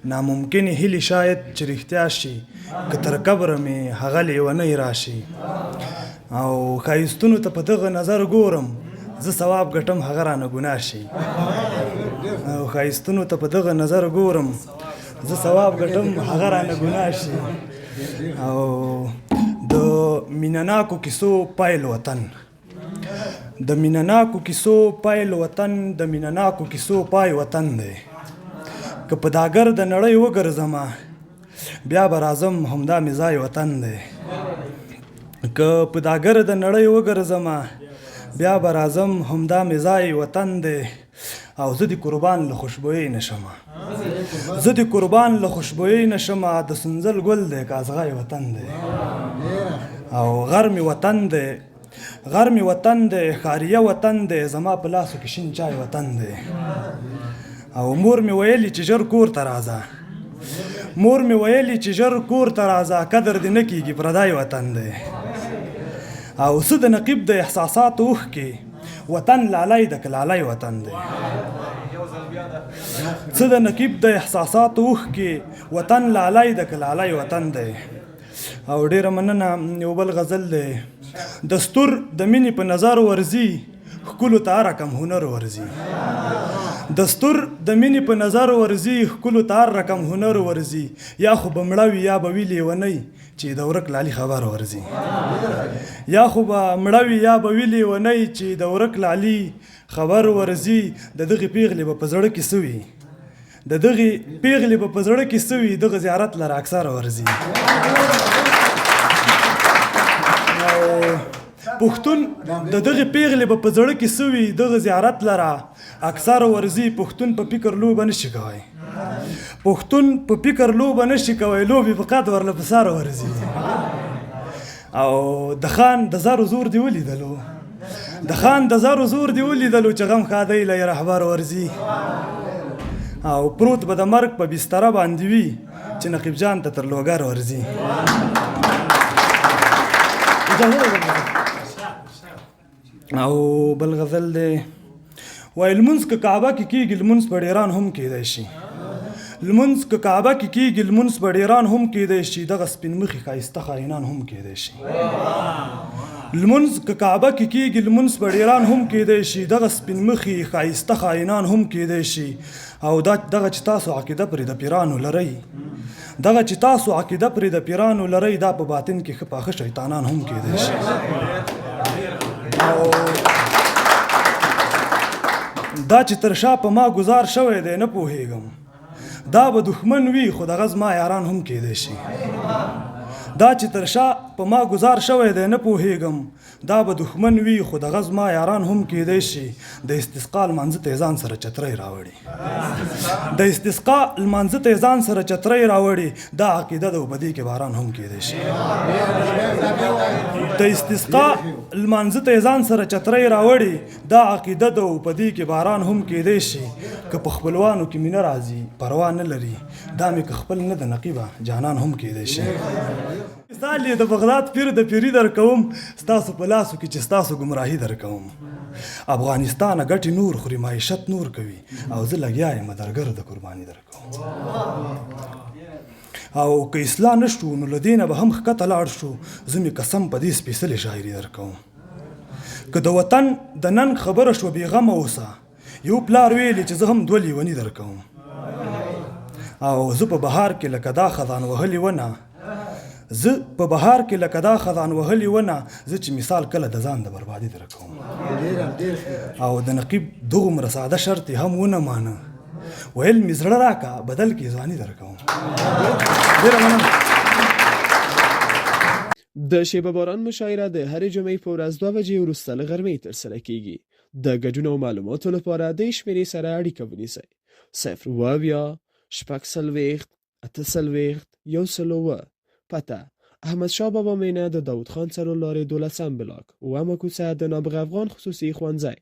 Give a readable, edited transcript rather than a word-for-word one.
ناممکنې هیلې شاید چې رښتیا شي که تر قبره مې هغه لیونی راشي او ښایستونو ته په دغه نظر ګورم زه ثواب ګټم هغه رانه ګناه شي او ښایستونو ته په دغه نظر ګورم زه ثواب ګټم هغه رانه ګناه شي او د مینهناکو کیسو پیل وطن د مینهناکو کیسو پیل وطن د مینهناکو کیسو پای وطن دی که په دا ګرد نړۍ وګرځمه بیا به راځم همدا مې ځای وطن دی که په دا ګرد نړۍ وګرځمه بیا به راځم همدا مې ځای وطن دی او زه د قربان له خوشبویۍ نشمه زه د قربان له خوشبویۍ نشمه د سنځل ګل دی کازغای وطن دی او غر مې وطن دی غر مې وطن دی ښاریه وطن دی زما په لاسو کې شین چای وطن دی او مور مې ویلي چې ژر کور ته راځه مور مې ویلي چې ژر کور ته راځه قدر دې نه کیږي پردی وطن دی او څه د نقیب د احساساتو اوښکې وطن لالی د کلالی وطن دی څه د نقیب د احساساتو اوښکې وطن لالی د کلالی وطن دی او ډیره مننه یو بل غزل دی دستور د مینې په نظر ورځي ښکلو ته هر رقم هنر ورځي دستور د مینې په نظر ورځي ښکلو ته هر رقم هنر ورځي یا خو به مړه وي یا به وي لیونی چې د ورک لالي خبر ورځي یا خو به مړه وي یا به وي لیونی چې د ورک لالي خبر ورځي د دغې پیغلې به په زړه کې څه وي د دغې پیغلې به په زړه کې څه وي دغه زیارت لره اکثره ورځي پښتون د دغه پیغلې به په زړه کې څه وي دغه زیارت لره اکثره ورځي پښتون په فکر لوبه نشي کوی پښتون په فکر لوبه نشي کوی لوبې په قد ورله په ساره ورځي او د خان د زرو زور دی ولیدلو د خان د زرو زور دی ولیدلو چې غم ښادۍ له رهبر ورځي او پروت به د مرګ په بستره باندې وي چې نقیب جان ته تر لوګر ورځي او بل غزل دی وای لمونځ که کعبه کې کېږي لمونځ په ډیران هم کېدی شي لمونځ که کعبه کې کېږي لمونځ په ډیران هم کېدی شي دغه سپین مخي ښایسته خاینان هم کېدی شي لمونځ که کعبه کې کېږي لمونځ په ډیران هم کېدی شي دغه سپین مخي ښایسته خاینان هم کېدی شي او دغه چې تاسو عقیده پرې د پیرانو لرئ دغه چې تاسو عقیده پرې د پیرانو لرئ دا په باطن کې ښه پاخه شیطانان هم کېدی شي دا چې تر شا په ما گزار شوی دی نه پوهېږم دا به دښمن وي خو دغه زما یاران هم کېدی شي دا چې تر شا په ما گزار شوی دی نه پوهېږم دا به دښمن وي خو دغه زما یاران هم کېدی شي د استسقا لمانځه ته یې ځان سره چترۍ راوړي د استسقا لمانځه ته یې ځان سره چترۍ راوړي دا عقیده ده او په دې کې باران هم کېدی شي د استسقا لمانځه ته یې ځان سره چترۍ راوړي دا عقیده ده او په دې کې باران هم کېدی شي که په خپلوانو کې مینه راځي پروا نه لري دا مې که خپل نه د نقیبه جانان هم کېدی شي مثال یې د بغداد پیر د پیري در کوم ستاسو په لاسو کې چې ستاسو ګمراهي در کوم افغانستانه ګټې نور خوري معیشت نور کوي او زه لګیا یم درګر د قرباني در کوم او که اصلاح نه شو نو له دې نه به هم ښکته لاړ شو زه مې قسم په دې سپېڅلې شاعري در کوم که د وطن د نن خبره شوه بېغمه اوسه یو پلار ویلې چې زه هم دوه لیوني در کوم او زه په بهار کې لکه دا خزان وهلې ونه زه په بهار کې لکه دا خزان وهلې ونه زه چې مثال کله د ځان د بربادي در کوم او د نقیب دغومره ساده شرط یې هم ونه مانه ویل مې زړه راکه بدل کې ځواني در کوم ډېره مننه د شیبه باران مشاعره د هرې جمعې په ورځ 2 بجې وروسته له غرمې ترسره کیږي د ګډون او معلوماتو لپاره د شمیرې سره اړیکه ونیسئ 0 پته احمدشاه بابا مینه د داود خان سرو لارې 12 بلاک و کوڅه د نابغه افغان خصوصي ښوونځی